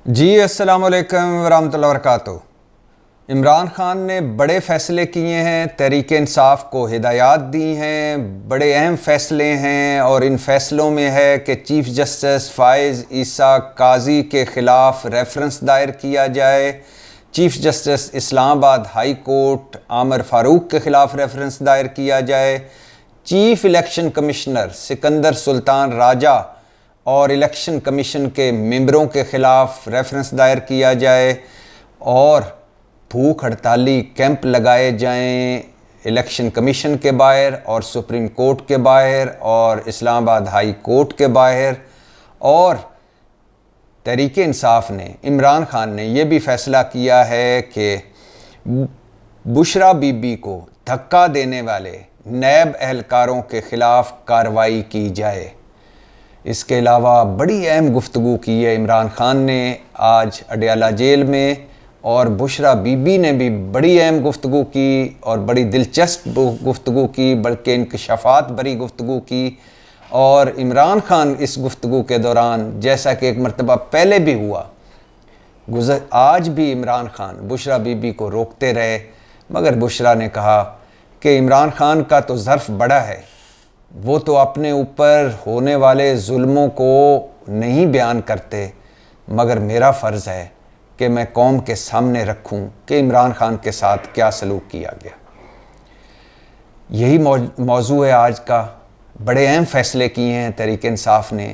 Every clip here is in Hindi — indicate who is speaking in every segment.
Speaker 1: जी अस्सलाम वालेकुम वरहमतुल्लाहि वबरकातुहू। इमरान खान ने बड़े फ़ैसले किए हैं, तहरीक इंसाफ को हिदायत दी हैं, बड़े अहम फ़ैसले हैं और इन फ़ैसलों में है कि चीफ़ जस्टिस फ़ाइज़ ईसा काजी के ख़िलाफ़ रेफरेंस दायर किया जाए, chief justice Islamabad high court Aamir Farooq के ख़िलाफ़ रेफरेंस दायर किया जाए, chief election commissioner Sikandar Sultan Raja और इलेक्शन कमीशन के मेंबरों के ख़िलाफ़ रेफरेंस दायर किया जाए और भूख हड़ताली कैंप लगाए जाएं इलेक्शन कमीशन के बाहर और सुप्रीम कोर्ट के बाहर और इस्लामाबाद हाई कोर्ट के बाहर। और तहरीक इंसाफ ने, इमरान खान ने यह भी फ़ैसला किया है कि बुशरा बीबी को धक्का देने वाले नैब एहलकारों के ख़िलाफ़ कार्रवाई की जाए। इसके अलावा बड़ी अहम गुफ्तगू की है इमरान खान ने आज अडयाला जेल में, और बुशरा बीबी ने भी बड़ी अहम गुफ्तगू की और बड़ी दिलचस्प गुफ्तगू की, बल्कि इंकशाफात भरी गुफ्तगू की। और इमरान खान इस गुफ्तगू के दौरान, जैसा कि एक मरतबा पहले भी हुआ, आज भी इमरान खान बुशरा बीबी को रोकते रहे, मगर बुशरा ने कहा कि इमरान खान का तो ज़र्फ़ बड़ा है, वो तो अपने ऊपर होने वाले जुल्मों को नहीं बयान करते, मगर मेरा फ़र्ज़ है कि मैं कौम के सामने रखूं कि इमरान खान के साथ क्या सलूक किया गया। यही मौजू है आज का। बड़े अहम फ़ैसले किए हैं तहरीक इंसाफ ने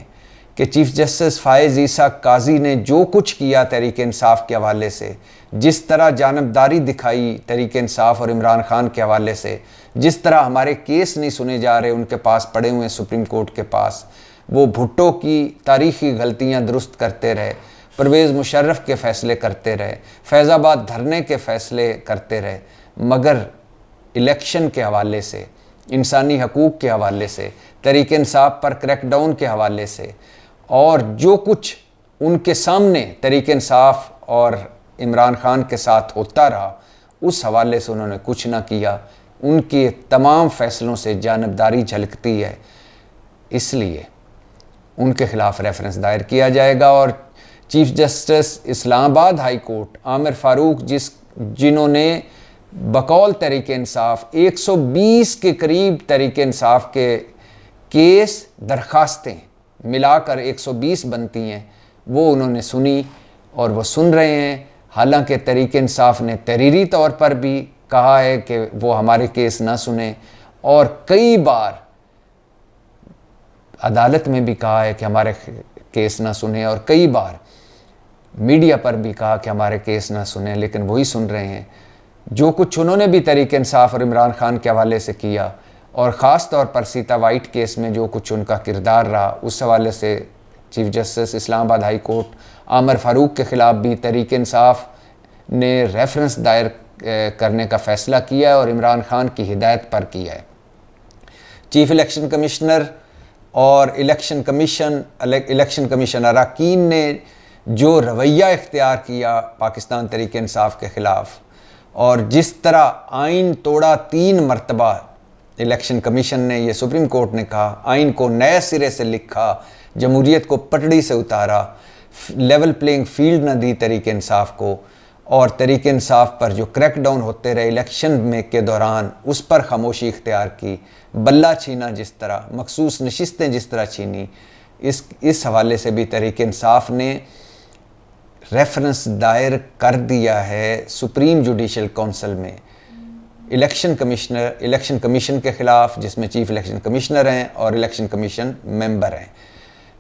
Speaker 1: कि चीफ़ जस्टिस फ़ाइज़ ईसा काजी ने जो कुछ किया तहरीक इंसाफ के हवाले से, जिस तरह जानबदारी दिखाई तहरीक इंसाफ और इमरान खान के हवाले से, जिस तरह हमारे केस नहीं सुने जा रहे, उनके पास पड़े हुए सुप्रीम कोर्ट के पास, वो भुट्टो की तारीख़ी गलतियां दुरुस्त करते रहे, परवेज़ मुशर्रफ के फ़ैसले करते रहे, फैज़ाबाद धरने के फ़ैसले करते रहे, मगर इलेक्शन के हवाले से, इंसानी हकूक़ के हवाले से, तहरीक इंसाफ पर क्रैकडाउन के हवाले से, और जो कुछ उनके सामने तहरीक इंसाफ और इमरान खान के साथ होता रहा, उस हवाले से उन्होंने कुछ ना किया। उनके तमाम फ़ैसलों से जानबदारी झलकती है, इसलिए उनके ख़िलाफ़ रेफरेंस दायर किया जाएगा। और chief justice Islamabad high court Aamir Farooq, जिन्होंने बकौल तहरीक इंसाफ 120 के करीब तहरीक इंसाफ के केस दरख्वास्तें मिलाकर 120 बनती हैं, वो उन्होंने सुनी और वो सुन रहे हैं। हालांकि तहरीक इंसाफ ने तहरीरी तौर पर भी कहा है कि वो हमारे केस ना सुने, और कई बार अदालत में भी कहा है कि हमारे केस ना सुने, और कई बार मीडिया पर भी कहा कि हमारे केस ना सुने, लेकिन वही सुन रहे हैं। जो कुछ उन्होंने भी तहरीक इंसाफ और इमरान खान के हवाले से किया, और ख़ास तौर पर सीता वाइट केस में जो कुछ उनका किरदार रहा, उस हवाले से chief justice Islamabad high court Aamir Farooq के ख़िलाफ़ भी तहरीक इंसाफ ने रेफरेंस दायर करने का फ़ैसला किया है और इमरान खान की हिदायत पर किया है। चीफ़ इलेक्शन कमिश्नर और इलेक्शन कमीशन अरकान ने जो रवैया इख्तियार किया पाकिस्तान तहरीक इंसाफ के ख़िलाफ़, और जिस तरह आइन तोड़ा 3 मरतबा इलेक्शन कमीशन ने, ये सुप्रीम कोर्ट ने कहा, आइन को नए सिरे से लिखा, जमहूरियत को पटड़ी से उतारा, लेवल प्लेइंग फील्ड न दी तहरीक इंसाफ को, और तहरीक इंसाफ पर जो क्रैकडाउन होते रहे इलेक्शन में के दौरान, उस पर खामोशी इख्तियार की, बल्ला छीना जिस तरह, मखसूस नशिस्तें जिस तरह छीनी, इस हवाले से भी तहरीक इंसाफ ने रेफरेंस दायर कर दिया है सुप्रीम जुडिशल काउंसिल में इलेक्शन कमीशन के ख़िलाफ़, जिसमें चीफ़ इलेक्शन कमिश्नर हैं और इलेक्शन कमीशन मेंबर हैं।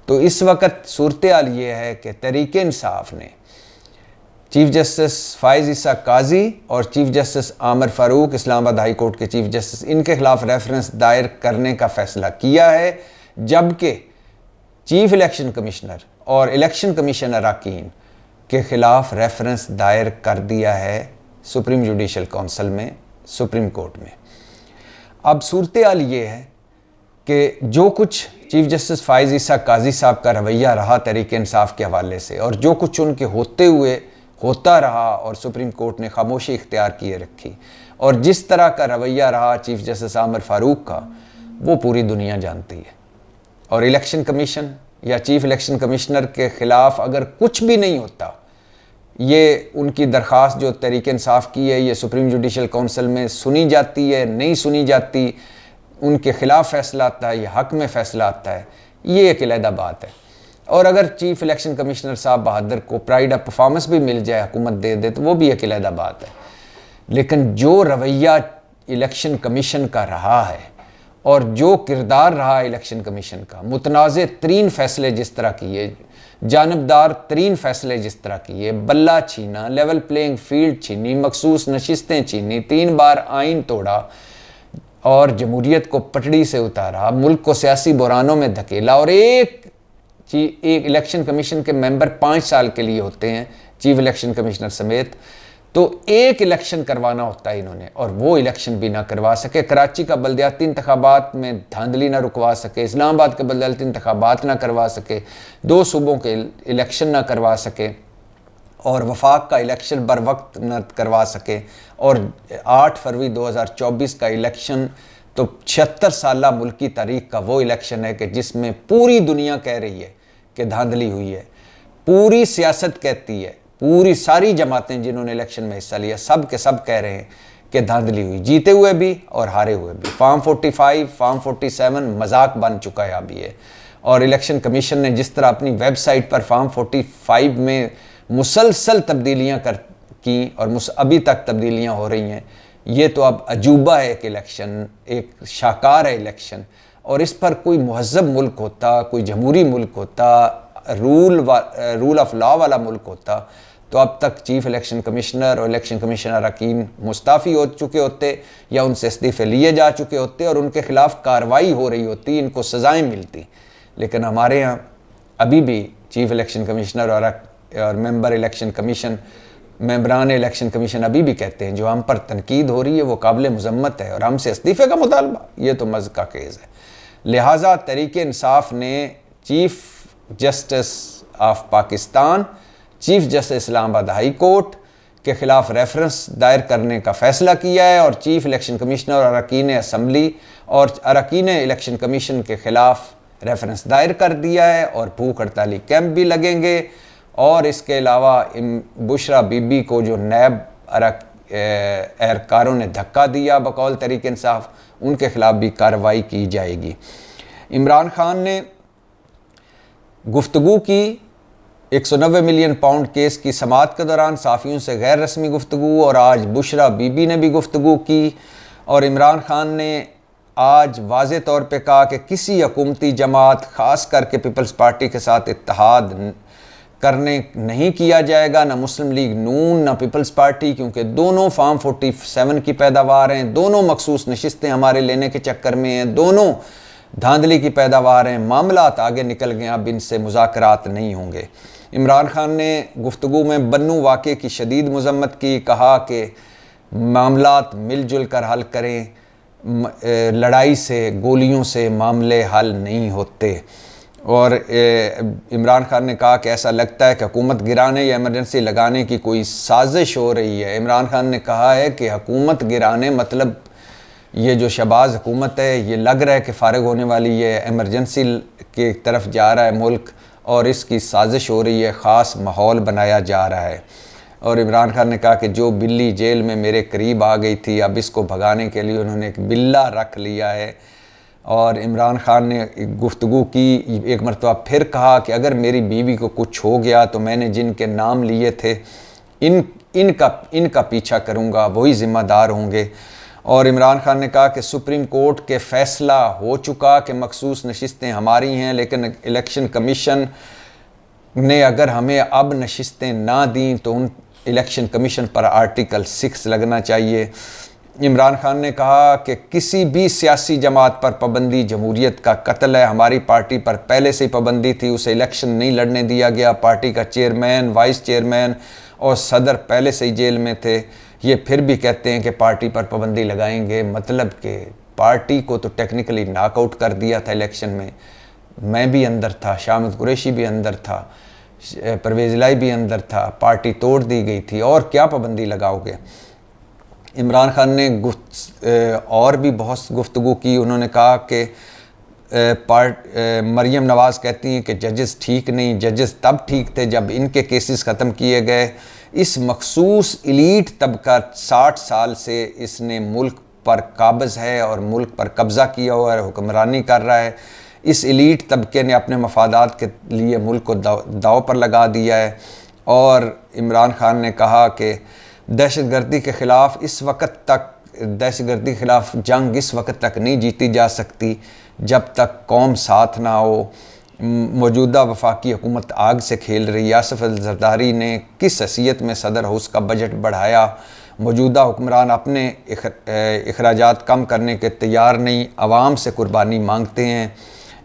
Speaker 1: तो इस वक्त सूरत हाल ये है कि तहरीक इंसाफ ने चीफ़ जस्टिस फ़ाइज़ ईसा काजी और chief justice Aamir Farooq Islamabad high court के चीफ़ जस्टिस, इनके ख़िलाफ़ रेफरेंस दायर करने का फ़ैसला किया है, जबकि चीफ़ इलेक्शन कमिश्नर और इलेक्शन कमीशन अरकान के ख़िलाफ़ रेफरेंस दायर कर दिया है सुप्रीम जुडिशल काउंसिल में, सुप्रीम कोर्ट में। अब सूरत हाल ये है कि जो कुछ चीफ़ जस्टिस फ़ाइज़ ईसा काजी साहब का रवैया रहा तहरीक इंसाफ के हवाले से, और जो कुछ उनके होते हुए होता रहा और सुप्रीम कोर्ट ने खामोशी इख्तियार किए रखी, और जिस तरह का रवैया रहा चीफ़ जस्टिस आमिर फ़ारूक का, वो पूरी दुनिया जानती है। और इलेक्शन कमीशन या चीफ इलेक्शन कमिश्नर के ख़िलाफ़ अगर कुछ भी नहीं होता ये उनकी दरख्वास्त जो तहरीक इंसाफ की है ये सुप्रीम जुडिशल काउंसिल में सुनी जाती है, नहीं सुनी जाती, उनके ख़िलाफ़ फ़ैसला आता है या हक़ में फ़ैसला आता है, ये एक अलहदा बात है। और अगर चीफ़ इलेक्शन कमिश्नर साहब बहादुर को प्राइड ऑफ परफॉर्मेंस भी मिल जाए, हुकूमत दे दे, तो वो भी एक अलहदा बात है। लेकिन जो रवैया इलेक्शन कमीशन का रहा है और जो किरदार रहा इलेक्शन कमीशन का, मुतनाज़ तरीन फ़ैसले जिस तरह किए, जानबदार तरीन फ़ैसले जिस तरह किए, बल्ला छीना, लेवल प्लेइंग फील्ड छीनी, मखसूस नशिस्तें छीनी, 3 बार आइन तोड़ा और जमहूरियत को पटड़ी से उतारा, मुल्क को सियासी बुरानों में धकेला, और एक इलेक्शन कमीशन के मेंबर 5 साल के लिए होते हैं, चीफ इलेक्शन कमिश्नर समेत, तो एक इलेक्शन करवाना होता है इन्होंने, और वो इलेक्शन भी ना करवा सके। कराची का बल्दियाती इंतखाबात में धांधली ना रुकवा सके, इस्लामाबाद के बल्दियाती इंतखाबात ना करवा सके, 2 सूबों के इलेक्शन ना करवा सके, और वफाक का इलेक्शन बर वक्त न करवा सके, और 8 फरवरी 2024 का इलेक्शन तो 76 साल मुल्की तारीख का वो इलेक्शन है कि जिसमें पूरी दुनिया कह रही है कि धांधली हुई है, पूरी सियासत कहती है, पूरी सारी जमातें जिन्होंने इलेक्शन में हिस्सा लिया सब के सब कह रहे हैं कि धांधली हुई, जीते हुए भी और हारे हुए भी। फॉर्म 45, फॉर्म 47 मजाक बन चुका है अभी ये, और इलेक्शन कमीशन ने जिस तरह अपनी वेबसाइट पर फॉर्म 45 में मुसलसल तब्दीलियाँ की और अभी तक तब्दीलियाँ हो रही हैं, ये तो अब अजूबा है एक इलेक्शन, एक शाकार है इलेक्शन। और इस पर कोई महज़ब मुल्क होता, कोई जमहूरी मुल्क होता, रूल ऑफ लॉ वाला मुल्क होता, तो अब तक चीफ इलेक्शन कमिश्नर और इलेक्शन कमिश्नर अरकान मुस्ताफ़ी हो चुके होते या उनसे इस्तीफ़े लिए जा चुके होते और उनके ख़िलाफ़ कार्रवाई हो रही होती, इनको सज़ाएँ मिलती। लेकिन हमारे यहाँ अभी भी चीफ इलेक्शन कमिश्नर और मेंबर इलेक्शन कमीशन, मेंबरान इलेक्शन कमीशन अभी भी कहते हैं जो हम पर तनकीद हो रही है वो काबिल मज़म्मत है, और हमसे इस्तीफ़े का मुतालबा, ये तो मज़ का केस है। लिहाजा तहरीक इंसाफ ने chief justice of Pakistan, chief justice Islamabad high court के ख़िलाफ़ रेफरेंस दायर करने का फ़ैसला किया है, और चीफ इलेक्शन कमिश्नर और अरकान असम्बली और अरकान इलेक्शन कमीशन के ख़िलाफ़ रेफरेंस दायर कर दिया है, और भूख हड़ताली कैंप भी लगेंगे। और इसके अलावा बुशरा बीबी को जो नैब एहलकारों ने धक्का दिया बकौल तहरीक इंसाफ, उनके ख़िलाफ़ भी कार्रवाई की जाएगी। इमरान खान ने गुफ्तगू की 190 मिलियन पाउंड केस की समाअत के दौरान सहाफ़ियों से गैर रस्मी गुफ्तगू, और आज बुशरा बीबी ने भी गुफ्तगू की, और इमरान खान ने आज वाज़े तौर पे कहा कि किसी हुकूमती जमात ख़ास करके पीपल्स पार्टी के साथ इत्तेहाद करने नहीं किया जाएगा, ना मुस्लिम लीग नून ना पीपल्स पार्टी, क्योंकि दोनों फॉर्म 47 की पैदावार हैं, दोनों मखसूस नशिस्तें हमारे लेने के चक्कर में हैं, दोनों धांधली की पैदावार हैं, मामलात आगे निकल गए, अब इनसे मुज़ाकरात नहीं होंगे। इमरान खान ने गुफ्तगू में बन्नू वाक़े की शदीद मज़म्मत की, कहा कि मामलात मिलजुल कर हल करें, लड़ाई से गोलियों से मामले हल नहीं होते। और इमरान खान ने कहा कि ऐसा लगता है कि हुकूमत गिराने या इमरजेंसी लगाने की कोई साजिश हो रही है। इमरान खान ने कहा है कि हुकूमत गिराने मतलब ये जो शहबाज हुकूमत है ये लग रहा है कि फ़ारिग होने वाली है, इमरजेंसी की तरफ जा रहा है मुल्क, और इसकी साजिश हो रही है, ख़ास माहौल बनाया जा रहा है। और इमरान खान ने कहा कि जो बिल्ली जेल में मेरे करीब आ गई थी, अब इसको भगाने के लिए उन्होंने एक बिल्ला रख लिया है। और इमरान खान ने गुफ्तगू की, एक मरतबा फिर कहा कि अगर मेरी बीवी को कुछ हो गया तो मैंने जिनके नाम लिए थे इनका पीछा करूंगा, वही ज़िम्मेदार होंगे। और इमरान खान ने कहा कि सुप्रीम कोर्ट के फ़ैसला हो चुका कि मखसूस नशिस्तें हमारी हैं, लेकिन इलेक्शन कमीशन ने अगर हमें अब नशिस्तें ना दी तो उन इलेक्शन कमीशन पर आर्टिकल 6 लगना चाहिए। इमरान खान ने कहा कि किसी भी सियासी जमात पर पाबंदी जमहूरियत का कत्ल है, हमारी पार्टी पर पहले से ही पाबंदी थी, उसे इलेक्शन नहीं लड़ने दिया गया, पार्टी का चेयरमैन, वाइस चेयरमैन और सदर पहले से ही जेल में थे। ये फिर भी कहते हैं कि पार्टी पर पाबंदी लगाएंगे, मतलब कि पार्टी को तो टेक्निकली नॉकआउट कर दिया था इलेक्शन में। मैं भी अंदर था, शामिद कुरैशी भी अंदर था, परवेज़ इलाही भी अंदर था, पार्टी तोड़ दी गई थी, और क्या पाबंदी लगाओगे। इमरान खान ने और भी बहुत गुफ्तगू की। उन्होंने कहा कि मरियम नवाज़ कहती हैं कि जजेस ठीक नहीं, जजेस तब ठीक थे जब इनके केसेस ख़त्म किए गए। इस मखसूस इलीट तबका 60 साल से इसने मुल्क पर काबज़ है और मुल्क पर कब्ज़ा किया हुआ है, हुक्मरानी कर रहा है। इस इलीट तबके ने अपने मफादात के लिए मुल्क को दाव पर लगा दिया है। और इमरान खान ने कहा कि दहशतगर्दी के ख़िलाफ़ इस वक्त तक दहशतगर्दी के ख़िलाफ़ जंग इस वक्त तक नहीं जीती जा सकती जब तक कौम साथ ना हो। मौजूदा वफाकी हुकूमत आग से खेल रही है। आसिफ अल ज़रदारी ने किस हैसियत में सदर हाउस का बजट बढ़ाया। मौजूदा हुक्मरान अपने अखराजात कम करने के तैयार नहीं, आवाम से कुर्बानी मांगते हैं।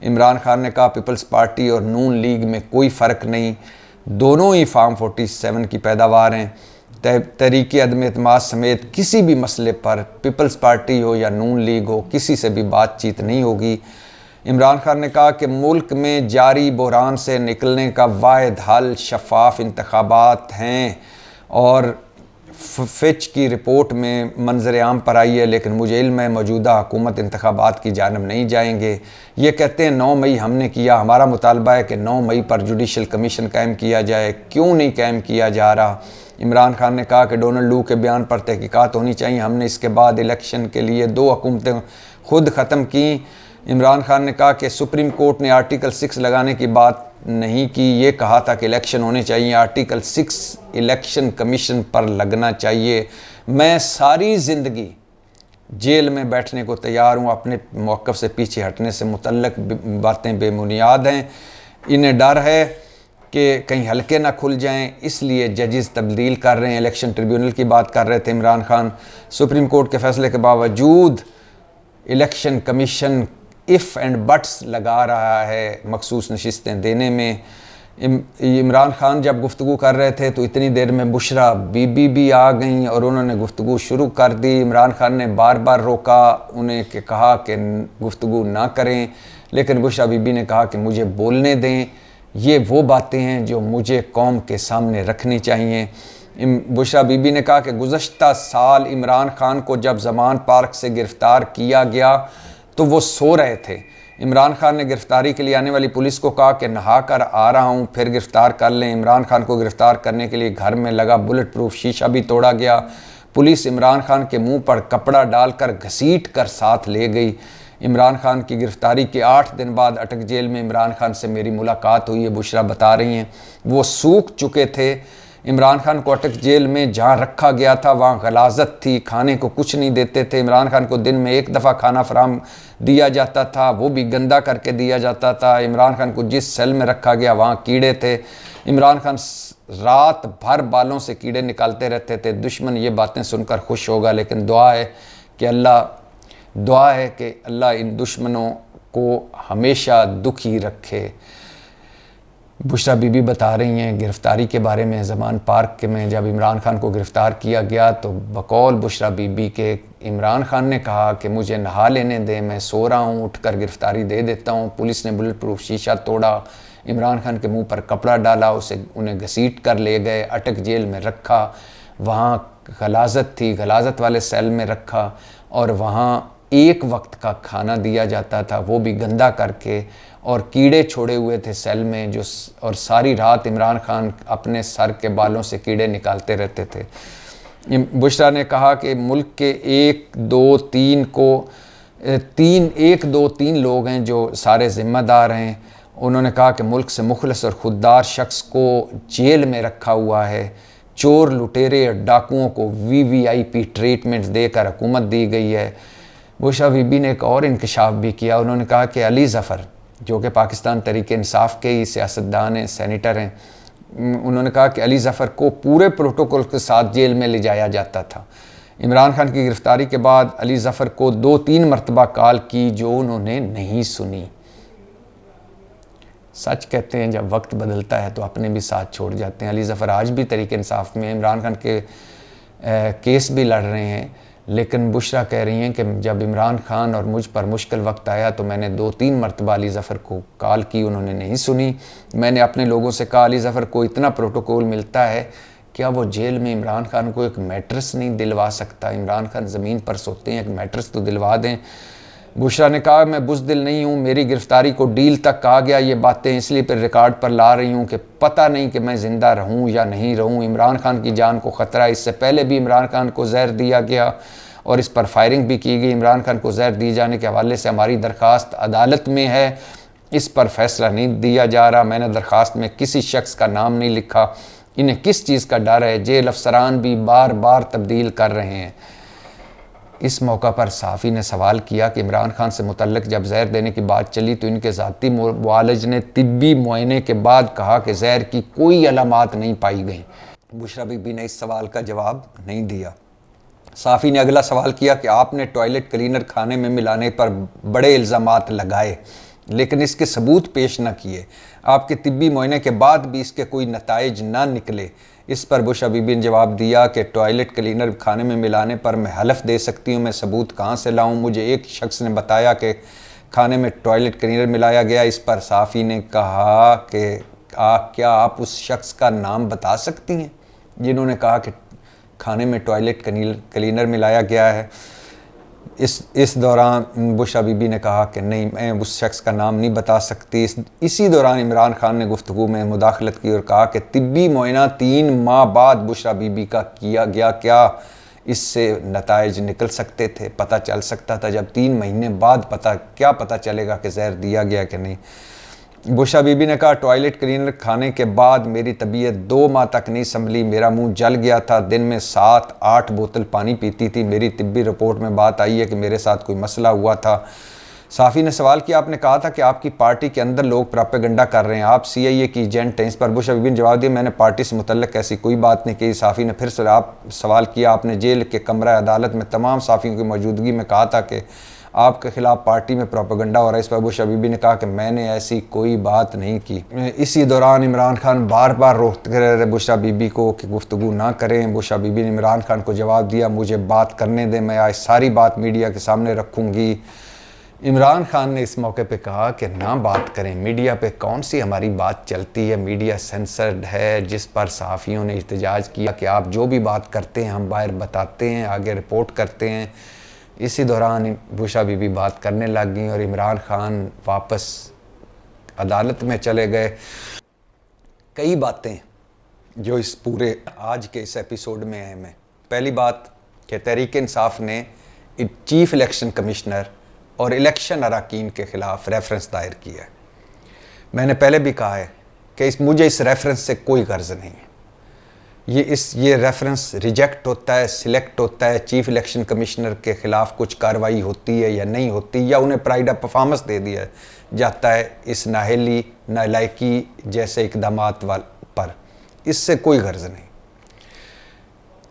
Speaker 1: इमरान खान ने कहा पीपल्स पार्टी और नून लीग में कोई फ़र्क नहीं, दोनों ही फार्म 47 की पैदावार हैं। तहरीक अदम एतमाद समेत किसी भी मसले पर पीपल्स पार्टी हो या नून लीग हो, किसी से भी बातचीत नहीं होगी। इमरान खान ने कहा कि मुल्क में जारी बहरान से निकलने का वाहिद हल शफाफ इंतखाबात हैं और फिच की रिपोर्ट में मंजर आम पर आई है, लेकिन मुझे इल्म है मौजूदा हुकूमत इंतखाबात की जानब नहीं जाएंगे। ये कहते हैं 9 मई हमने किया, हमारा मुतालबा है कि 9 मई पर जुडिशल कमीशन कायम किया जाए, क्यों नहीं कायम किया जा रहा। इमरान खान ने कहा कि डोनाल्ड लू के बयान पर तहकीकात होनी चाहिए, हमने इसके बाद इलेक्शन के लिए 2 हुकूमतें खुद ख़त्म की। इमरान खान ने कहा कि सुप्रीम कोर्ट ने आर्टिकल 6 लगाने की बात नहीं की, ये कहा था कि इलेक्शन होने चाहिए, आर्टिकल 6 इलेक्शन कमीशन पर लगना चाहिए। मैं सारी ज़िंदगी जेल में बैठने को तैयार हूँ, अपने मौक़िफ़ से पीछे हटने से मुतल्लक बातें बेबुनियाद हैं। इन्हें डर है कि कहीं हल्के ना खुल जाएं, इसलिए जजेस तब्दील कर रहे हैं। इलेक्शन ट्रिब्यूनल की बात कर रहे थे इमरान खान। सुप्रीम कोर्ट के फैसले के बावजूद election commission if and buts लगा रहा है मखसूस नशिस्तें देने में। इमरान खान जब गुफ्तगू कर रहे थे तो इतनी देर में बुशरा बीबी भी आ गई और उन्होंने गुफ्तगू शुरू कर दी। इमरान खान ने बार बार रोका उन्हें कि कहा कि गुफ्तगू ना करें, लेकिन बुशरा बीबी ने कहा कि मुझे बोलने दें, ये वो बातें हैं जो मुझे कौम के सामने रखनी चाहिए। बुशरा बीबी ने कहा कि गुज़श्ता साल इमरान खान को जब ज़मान पार्क से गिरफ़्तार किया गया तो वो सो रहे थे। इमरान खान ने गिरफ़्तारी के लिए आने वाली पुलिस को कहा कि नहा कर आ रहा हूँ, फिर गिरफ़्तार कर लें। इमरान खान को गिरफ़्तार करने के लिए घर में लगा बुलेट प्रूफ शीशा भी तोड़ा गया। पुलिस इमरान खान के मुंह पर कपड़ा डालकर घसीट कर साथ ले गई। इमरान खान की गिरफ़्तारी के 8 दिन बाद अटक जेल में इमरान खान से मेरी मुलाकात हुई है, बुशरा बता रही हैं। वो सूख चुके थे। इमरान खान को अटक जेल में जहाँ रखा गया था वहाँ गलाजत थी, खाने को कुछ नहीं देते थे। इमरान खान को दिन में 1 दफ़ा खाना फराम दिया जाता था, वो भी गंदा करके दिया जाता था। इमरान खान को जिस सेल में रखा गया वहाँ कीड़े थे। इमरान खान रात भर बालों से कीड़े निकालते रहते थे। दुश्मन ये बातें सुनकर खुश होगा, लेकिन दुआ है कि अल्लाह इन दुश्मनों को हमेशा दुखी रखे। बुशरा बीबी बता रही हैं गिरफ़्तारी के बारे में। ज़मान पार्क में जब इमरान खान को गिरफ़्तार किया गया तो बकौल बुशरा बीबी के इमरान खान ने कहा कि मुझे नहा लेने दें, मैं सो रहा हूँ, उठकर गिरफ़्तारी दे देता हूँ। पुलिस ने बुलेट प्रूफ शीशा तोड़ा, इमरान खान के मुंह पर कपड़ा डाला, उन्हें घसीट कर ले गए, अटक जेल में रखा। वहाँ गलाजत थी, गलाजत वाले सेल में रखा और वहाँ 1 वक्त का खाना दिया जाता था, वो भी गंदा करके, और कीड़े छोड़े हुए थे सेल में और सारी रात इमरान खान अपने सर के बालों से कीड़े निकालते रहते थे। बुशरा ने कहा कि मुल्क के 1 2 3 लोग हैं जो सारे ज़िम्मेदार हैं। उन्होंने कहा कि मुल्क से मुखलस और खुददार शख्स को जेल में रखा हुआ है। चोर लुटेरे और डाकुओं को VVIP ट्रीटमेंट देकर हुकूमत दी गई है। बुशरा बीबी ने एक और इंकशाफ भी किया। उन्होंने कहा कि अली ज़फ़र जो कि पाकिस्तान तहरीक इंसाफ के ही सियासतदान हैं, सेनेटर हैं, उन्होंने कहा कि अली ज़फ़र को पूरे प्रोटोकॉल के साथ जेल में ले जाया जाता था। इमरान खान की गिरफ़्तारी के बाद अली ज़फ़र को 2-3 मरतबा कॉल की जो उन्होंने नहीं सुनी। सच कहते हैं जब वक्त बदलता है तो अपने भी साथ छोड़ जाते हैं। अली ज़फ़र आज भी तहरीक इंसाफ में इमरान खान के केस भी लड़ रहे हैं, लेकिन बुशरा कह रही हैं कि जब इमरान खान और मुझ पर मुश्किल वक्त आया तो मैंने 2-3 मरतबा अली ज़फ़र को कॉल की, उन्होंने नहीं सुनी। मैंने अपने लोगों से कहा अली ज़फ़र को इतना प्रोटोकॉल मिलता है, क्या वो जेल में इमरान खान को एक मैट्रेस नहीं दिलवा सकता? इमरान खान ज़मीन पर सोते हैं, एक मैट्रेस तो दिलवा दें। बुशरा ने कहा, मैं बुज़दिल नहीं हूँ, मेरी गिरफ्तारी को डील तक कहा गया। ये बातें इसलिए पर रिकॉर्ड पर ला रही हूँ कि पता नहीं कि मैं ज़िंदा रहूँ या नहीं रहूँ। इमरान खान की जान को ख़तरा। इससे पहले भी इमरान खान को जहर दिया गया और इस पर फायरिंग भी की गई। इमरान खान को जहर दिए जाने के हवाले से हमारी दरख्वास्त अदालत में है, इस पर फैसला नहीं दिया जा रहा। मैंने दरख्वास्त में किसी शख्स का नाम नहीं लिखा। इन्हें किस चीज़ का डर है? जेल अफसरान भी बार बार तब्दील कर रहे हैं। इस मौका पर सहाफ़ी ने सवाल किया कि इमरान खान से मुतल्लिक जब जहर देने की बात चली तो इनके ज़ाती मुआलिज ने तिब्बी मुआयने के बाद कहा कि जहर की कोई अलामात नहीं पाई गई। बुशरा बीबी ने इस सवाल का जवाब नहीं दिया। सहाफ़ी ने अगला सवाल किया कि आपने टॉयलेट क्लीनर खाने में मिलाने पर बड़े इल्ज़ामात लगाए लेकिन इसके सबूत पेश न किए। आपके तिब्बी मुआयने के बाद भी इसके कोई नताइज ना निकले। इस पर बुशरा बीबी ने जवाब दिया कि टॉयलेट क्लीनर खाने में मिलाने पर मैं हलफ दे सकती हूँ, मैं सबूत कहाँ से लाऊं? मुझे एक शख्स ने बताया कि खाने में टॉयलेट क्लीनर मिलाया गया। इस पर सहाफ़ी ने कहा कि क्या आप उस शख्स का नाम बता सकती हैं जिन्होंने कहा कि खाने में टॉयलेट क्लीनर मिलाया गया है? इस दौरान बुशरा बीबी ने कहा कि नहीं, मैं उस शख्स का नाम नहीं बता सकती। इसी दौरान इमरान खान ने गुफ्तगू में मुदाखलत की और कहा कि तिब्बी मुआयना 3 माह बाद बुशरा बीबी का किया गया, क्या इससे नताइज निकल सकते थे, पता चल सकता था? जब 3 महीने बाद क्या पता चलेगा कि जहर दिया गया कि नहीं? बुशरा बीबी ने कहा, टॉयलेट क्लीनर खाने के बाद मेरी तबीयत 2 माह तक नहीं संभली। मेरा मुंह जल गया था, दिन में 7-8 बोतल पानी पीती थी। मेरी तिब्बी रिपोर्ट में बात आई है कि मेरे साथ कोई मसला हुआ था। सहाफ़ी ने सवाल किया, आपने कहा था कि आपकी पार्टी के अंदर लोग प्रोपेगेंडा कर रहे हैं, आप CIA की एजेंट हैं। इस पर बुशरा बीबी ने जवाब दिया, मैंने पार्टी से मुतल्लिक ऐसी कोई बात नहीं की। सहाफ़ी ने फिर सवाल किया, आपने जेल के कमरा अदालत में तमाम सहाफ़ियों की मौजूदगी में कहा था कि आपके खिलाफ पार्टी में प्रोपेगेंडा हो रहा है। इस पर बुशरा बीबी ने कहा कि मैंने ऐसी कोई बात नहीं की। इसी दौरान इमरान खान बार बार रोकते रहे बुशरा बीबी को कि गुफ्तगू ना करें। बुशरा बीबी ने इमरान खान को जवाब दिया, मुझे बात करने दें, मैं आज सारी बात मीडिया के सामने रखूँगी। इमरान खान ने इस मौके पे कहा कि ना बात करें, मीडिया पे कौन सी हमारी बात चलती है, मीडिया सेंसर्ड है। जिस पर सहाफ़ियों ने एहतजाज किया कि आप जो भी बात करते हैं हम बाहर बताते हैं, आगे रिपोर्ट करते हैं। इसी दौरान बुशरा बीबी बात करने लग गई और इमरान खान वापस अदालत में चले गए। कई बातें जो इस पूरे आज के इस एपिसोड में अहम है। पहली बात कि तहरीक इंसाफ ने चीफ इलेक्शन कमिश्नर और इलेक्शन अरकान के ख़िलाफ़ रेफरेंस दायर किया है। मैंने पहले भी कहा है कि मुझे इस रेफरेंस से कोई गर्ज नहीं है। ये रेफरेंस रिजेक्ट होता है, सिलेक्ट होता है, चीफ इलेक्शन कमिश्नर के ख़िलाफ़ कुछ कार्रवाई होती है या नहीं होती, या उन्हें प्राइड ऑफ परफॉर्मेंस दे दिया जाता है इस नाअहली नालायकी जैसे इकदामात पर। इससे कोई गर्ज नहीं।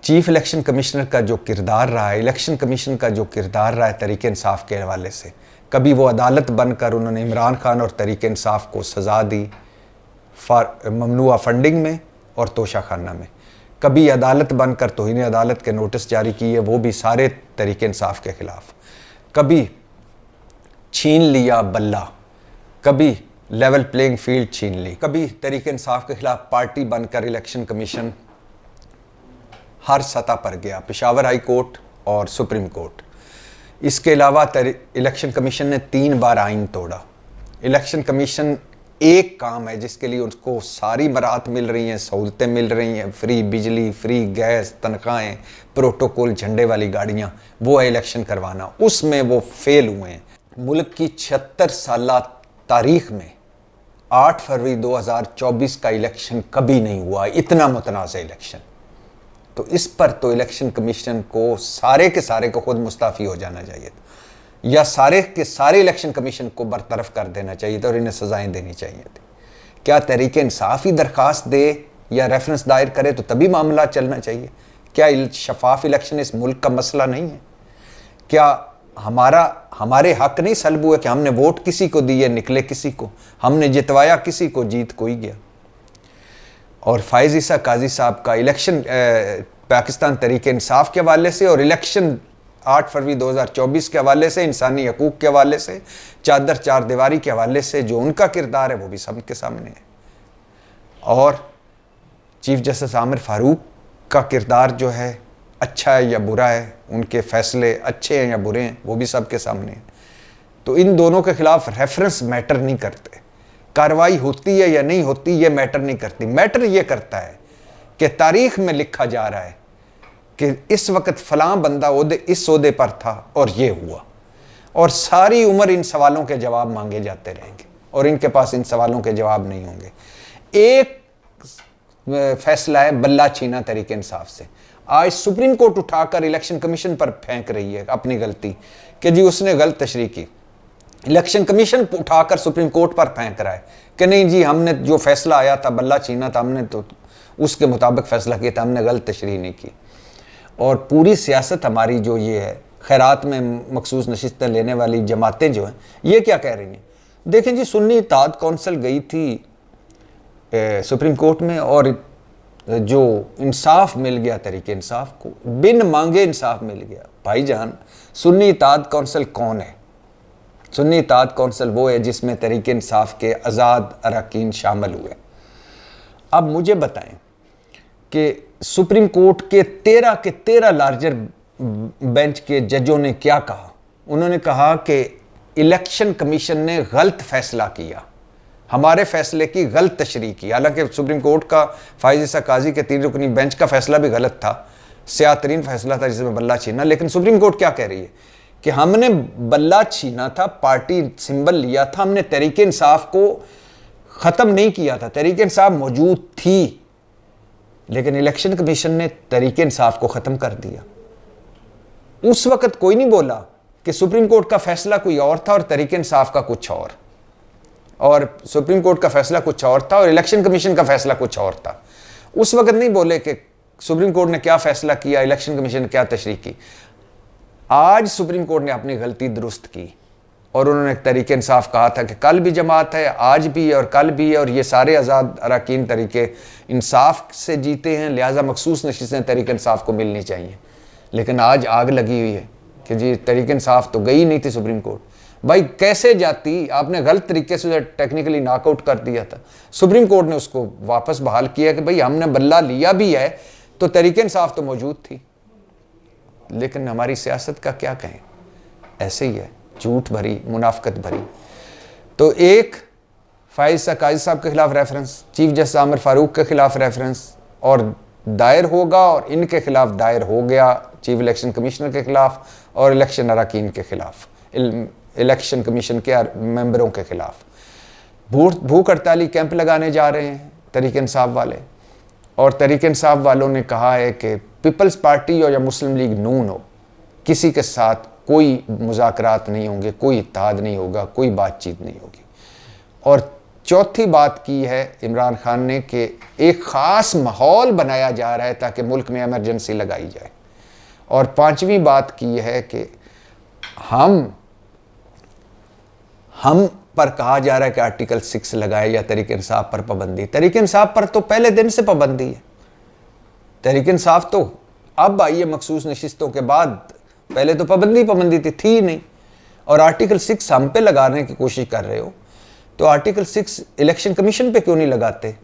Speaker 1: चीफ इलेक्शन कमिश्नर का जो किरदार रहा है, इलेक्शन कमीशन का जो किरदार रहा है तहरीक इंसाफ के हवाले से, कभी वो अदालत बनकर उन्होंने इमरान खान और तहरीक इंसाफ को सज़ा दी ममनुआ फंडिंग में और तोशाखाना में, कभी अदालत बनकर तौहीन अदालत के नोटिस जारी किए, वो भी सारे तहरीक इंसाफ के ख़िलाफ़, कभी छीन लिया बल्ला, कभी लेवल प्लेइंग फील्ड छीन ली, कभी तहरीक इंसाफ के ख़िलाफ़ पार्टी बनकर इलेक्शन कमीशन हर सतह पर गया, पेशावर हाई कोर्ट और सुप्रीम कोर्ट। इसके अलावा इलेक्शन कमीशन ने 3 बार आइन तोड़ा। इलेक्शन कमीशन एक काम है जिसके लिए उसको सारी बरात मिल रही हैं, सहूलतें मिल रही हैं, फ्री बिजली, फ्री गैस, तनख्वाहें, प्रोटोकॉल, झंडे वाली गाड़ियाँ, वो है इलेक्शन करवाना। उसमें वो फेल हुए हैं। मुल्क की 76 साल तारीख में 8 फरवरी 2024 का इलेक्शन कभी नहीं हुआ, इतना मुतनाज़ इलेक्शन। तो इस पर तो इलेक्शन कमीशन को सारे के सारे को खुद मुस्ताफ़ी हो जाना चाहिए था, या सारे के सारे इलेक्शन कमीशन को बरतरफ कर देना चाहिए था और इन्हें सज़ाएं देनी चाहिए थी। क्या तहरीक इंसाफ ही दरख्वास्त दे या रेफरेंस दायर करे तो तभी मामला चलना चाहिए? क्या शफाफ इलेक्शन इस मुल्क का मसला नहीं है? क्या हमारे हक नहीं सल्ब हुए कि हमने वोट किसी को दिए, निकले किसी को, हमने जितवाया किसी को, जीत कोई गया? और फ़ाइज़ ईसा काजी साहब का इलेक्शन पाकिस्तान तहरीक इंसाफ के हवाले से और इलेक्शन 8 फरवरी 2024 के हवाले से, इंसानी हकूक़ के हवाले से, चादर चार दीवारी के हवाले से जो उनका किरदार है वो भी सबके सामने है। और चीफ जस्टिस आमिर फ़ारूक का किरदार जो है अच्छा है या बुरा है, उनके फ़ैसले अच्छे हैं या बुरे हैं, वो भी सबके सामने हैं। तो इन दोनों के खिलाफ रेफरेंस मैटर नहीं करते, कार्रवाई होती है या नहीं होती ये मैटर नहीं करती। मैटर ये करता है कि तारीख में लिखा जा रहा है कि इस वक्त फलां बंदा इस ओहदे पर था और ये हुआ, और सारी उम्र इन सवालों के जवाब मांगे जाते रहेंगे और इनके पास इन सवालों के जवाब नहीं होंगे। एक फैसला है बल्ला छीना तरीके इंसाफ से। आज सुप्रीम कोर्ट उठाकर इलेक्शन कमीशन पर फेंक रही है अपनी गलती कि जी उसने गलत तशरीह की। इलेक्शन कमीशन उठाकर सुप्रीम कोर्ट पर फेंक रहा है कि नहीं जी हमने जो फैसला आया था बल्ला छीना था, हमने तो उसके मुताबिक फैसला किया था, हमने गलत तशरीह नहीं की। और पूरी सियासत हमारी जो ये है, खैरात में मखसूस नशिस्तें लेने वाली जमातें जो हैं ये क्या कह रही हैं। देखें जी, सुन्नी इत्तेहाद कौंसिल गई थी सुप्रीम कोर्ट में और जो इंसाफ मिल गया, तरीके इंसाफ को बिन मांगे इंसाफ मिल गया। भाईजान, सुन्नी इत्तेहाद कौंसिल कौन है? सुन्नी इत्तेहाद कौंसिल वो है जिसमें तरीके इंसाफ के आज़ाद अरकान शामिल हुए। अब मुझे बताएं कि सुप्रीम कोर्ट के 13 लार्जर बेंच के जजों ने क्या कहा। उन्होंने कहा कि इलेक्शन कमीशन ने गलत फैसला किया, हमारे फैसले की गलत तशरीह की। हालांकि सुप्रीम कोर्ट का फाइज ईसा काजी के 3 रुकनी बेंच का फैसला भी गलत था, स्याह तरीन फैसला था जिसमें बल्ला छीना। लेकिन सुप्रीम कोर्ट क्या कह रही है कि हमने बल्ला छीना था, पार्टी सिंबल लिया था, हमने तरीके इंसाफ को ख़त्म नहीं किया था। तरीके इंसाफ मौजूद थी, लेकिन इलेक्शन कमीशन ने तरीके इंसाफ को ख़त्म कर दिया। उस वक्त कोई नहीं बोला कि सुप्रीम कोर्ट का फैसला कोई और था और तरीके इंसाफ का कुछ और सुप्रीम कोर्ट का फैसला कुछ और था और इलेक्शन कमीशन का फैसला कुछ और था। उस वक्त नहीं बोले कि सुप्रीम कोर्ट ने क्या फैसला किया, इलेक्शन कमीशन ने क्या तशरीह की। आज सुप्रीम कोर्ट ने अपनी गलती दुरुस्त की और उन्होंने तरीके इंसाफ कहा था कि कल भी जमात है, आज भी है और कल भी है, और ये सारे आज़ाद अरकान तरीके इंसाफ से जीते हैं, लिहाजा मखसूस नशिस्तें तरीके इंसाफ को मिलनी चाहिए। लेकिन आज आग लगी हुई है कि जी तरीके इंसाफ तो गई नहीं थी सुप्रीम कोर्ट। भाई कैसे जाती, आपने गलत तरीके से टेक्निकली नॉकआउट कर दिया था, सुप्रीम कोर्ट ने उसको वापस बहाल किया कि भाई हमने बल्ला लिया भी है तो तरीके इंसाफ तो मौजूद थी। लेकिन हमारी सियासत का क्या कहें, ऐसे ही है, झूठ भरी, मुनाफकत भरी। तो एक फाइज ईसा काजी साहब के खिलाफ reference, chief justice Aamir Farooq के खिलाफ रेफरेंस और दायर होगा और इनके खिलाफ दायर हो गया, चीफ इलेक्शन कमिश्नर के खिलाफ और इलेक्शन अरकान के खिलाफ, इलेक्शन कमीशन के मेंबरों के खिलाफ। भूख हड़ताली कैंप लगाने जा रहे हैं तरीके इंसाफ वाले, और तरीके इंसाफ वालों ने कहा है कि पीपल्स पार्टी और या मुस्लिम लीग नून हो, किसी के साथ कोई मुज़ाकरात नहीं होंगे, कोई इत्तेहाद नहीं होगा, कोई बातचीत नहीं होगी। और चौथी बात की है इमरान खान ने कि एक ख़ास माहौल बनाया जा रहा है ताकि मुल्क में एमरजेंसी लगाई जाए। और पांचवी बात की है कि हम पर कहा जा रहा है कि आर्टिकल 6 लगाए या तरीके इंसाफ पर पाबंदी। तरीके इंसाफ पर तो पहले दिन से पाबंदी है। तरीके इंसाफ तो अब आई है मखसूस नशिस्तों के बाद, पहले तो पाबंदी थी नहीं। और आर्टिकल 6 हम पे लगाने की कोशिश कर रहे हो तो आर्टिकल 6 इलेक्शन कमीशन पे क्यों नहीं लगाते?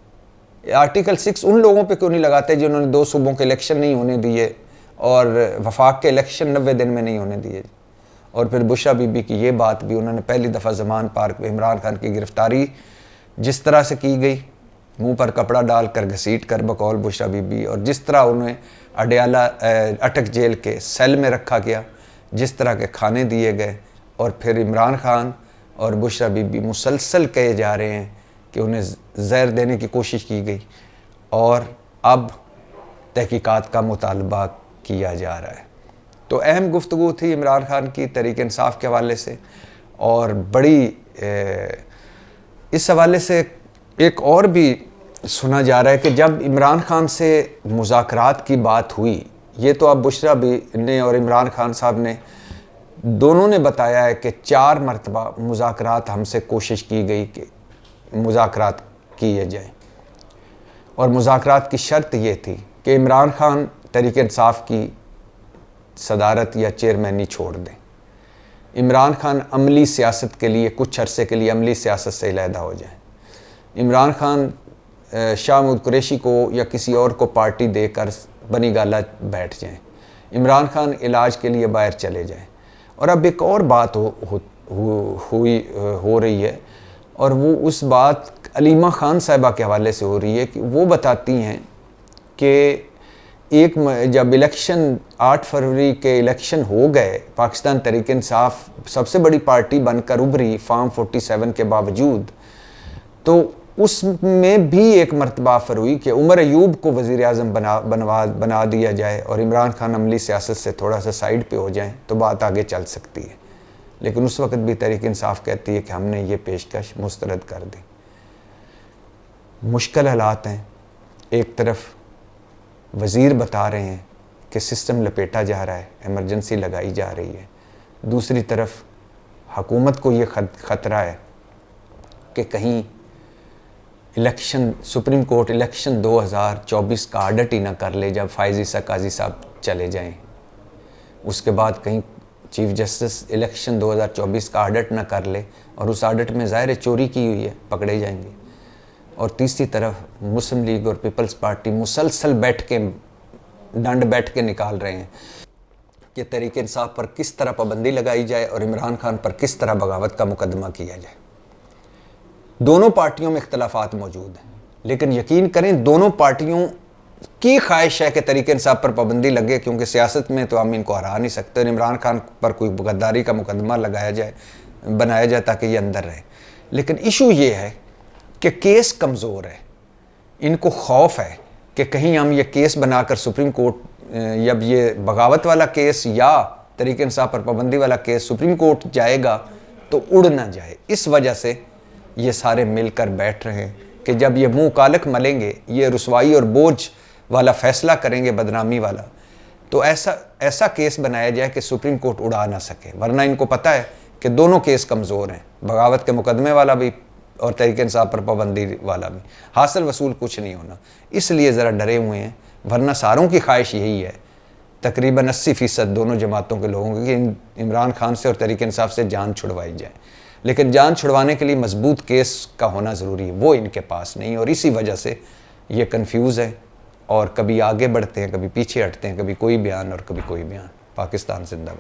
Speaker 1: आर्टिकल 6 उन लोगों पे क्यों नहीं लगाते जिन्होंने 2 सूबों के इलेक्शन नहीं होने दिए और वफाक के इलेक्शन 90 दिन में नहीं होने दिए। और फिर बुशरा बीबी की ये बात भी, उन्होंने पहली दफ़ा ज़मान पार्क में इमरान खान की गिरफ्तारी जिस तरह से की गई, मुंह पर कपड़ा डालकर घसीट कर बकौल बुशरा बीबी, और जिस तरह उन्हें अडयाला अटक जेल के सेल में रखा गया, जिस तरह के खाने दिए गए, और फिर इमरान खान और बुशरा बीबी मुसलसल कहे जा रहे हैं कि उन्हें जहर देने की कोशिश की गई, और अब तहकीकात का मुतालबा किया जा रहा है। तो अहम गुफ्तगू थी इमरान खान की तरीके इंसाफ के हवाले से। और बड़ी इस हवाले से एक और भी सुना जा रहा है कि जब इमरान खान से मुज़ाकरात की बात हुई, ये तो अब बुशरा भी ने और इमरान खान साहब ने दोनों ने बताया है कि 4 मरतबा मुज़ाकरात हमसे कोशिश की गई कि मुज़ाकरात किए जाए, और मुज़ाकरात की शर्त ये थी कि इमरान खान तरीके इंसाफ की सदारत या चेयरमैनी छोड़ दें। इमरान खान अमली सियासत के लिए कुछ अरसे के लिए अमली सियासत से अलहदा हो जाए। इमरान खान शाह महमूद कुरैशी को या किसी और को पार्टी देकर बनी गाला बैठ जाएं। इमरान खान इलाज के लिए बाहर चले जाएं। और अब एक और बात हो रही है, और वो उस बात अलीमा ख़ान साहिबा के हवाले से हो रही है कि वो बताती हैं कि जब इलेक्शन 8 फरवरी के इलेक्शन हो गए, पाकिस्तान तहरीक इंसाफ सबसे बड़ी पार्टी बनकर उभरी फॉर्म 47 के बावजूद, तो उसमें भी एक मरतबाफर हुई कि उमर अयूब को वज़ीर आज़म बना दिया जाए और इमरान खान अमली सियासत से थोड़ा सा साइड पे हो जाएं तो बात आगे चल सकती है। लेकिन उस वक्त भी तहरीक इंसाफ कहती है कि हमने ये पेशकश मुस्तरद कर दी। मुश्किल हालात हैं। एक तरफ वज़ीर बता रहे हैं कि सिस्टम लपेटा जा रहा है, एमरजेंसी लगाई जा रही है, दूसरी तरफ हुकूमत को ये ख़तरा है कि कहीं इलेक्शन, सुप्रीम कोर्ट इलेक्शन 2024 का ऑडिट ही ना कर ले जब फ़ाइज़ ईसा काजी साहब चले जाएं। उसके बाद कहीं चीफ जस्टिस इलेक्शन 2024 का ऑडिट ना कर ले और उस ऑडिट में ज़ाहिर चोरी की हुई है, पकड़े जाएंगे। और तीसरी तरफ मुस्लिम लीग और पीपल्स पार्टी मुसलसल डंड बैठ के निकाल रहे हैं कि तहरीक इंसाफ पर किस तरह पाबंदी लगाई जाए और इमरान खान पर किस तरह बगावत का मुकदमा किया जाए। दोनों पार्टियों में इख्तलाफात मौजूद हैं, लेकिन यकीन करें दोनों पार्टियों की ख्वाहिश है कि तहरीक इंसाफ पर पाबंदी लगे, क्योंकि सियासत में तो हम इनको हरा नहीं सकते। और इमरान खान पर कोई गद्दारी का मुकदमा बनाया जाए ताकि ये अंदर रहे। लेकिन इशू ये है कि केस कमज़ोर है, इनको खौफ है कि कहीं हम ये केस बनाकर सुप्रीम कोर्ट, जब ये बगावत वाला केस या तहरीक इंसाफ पर पाबंदी वाला केस सुप्रीम कोर्ट जाएगा तो उड़ ना जाए। इस वजह से ये सारे मिलकर बैठ रहे हैं कि जब ये मुंह कालक मलेंगे, ये रुसवाई और बोझ वाला फ़ैसला करेंगे, बदनामी वाला, तो ऐसा केस बनाया जाए कि सुप्रीम कोर्ट उड़ा ना सके। वरना इनको पता है कि दोनों केस कमज़ोर हैं, बगावत के मुकदमे वाला भी और तहरीक इंसाफ पर पाबंदी वाला भी। हासिल वसूल कुछ नहीं होना, इसलिए ज़रा डरे हुए हैं। वरना सारों की ख्वाहिश यही है, तकरीबन 80% दोनों जमातों के लोगों की, कि इमरान खान से और तहरीक इंसाफ से जान छुड़वाई जाए। लेकिन जान छुड़वाने के लिए मजबूत केस का होना ज़रूरी है, वो इनके पास नहीं, और इसी वजह से ये कन्फ्यूज़ है और कभी आगे बढ़ते हैं, कभी पीछे हटते हैं, कभी कोई बयान और कभी कोई बयान। पाकिस्तान जिंदाबाद।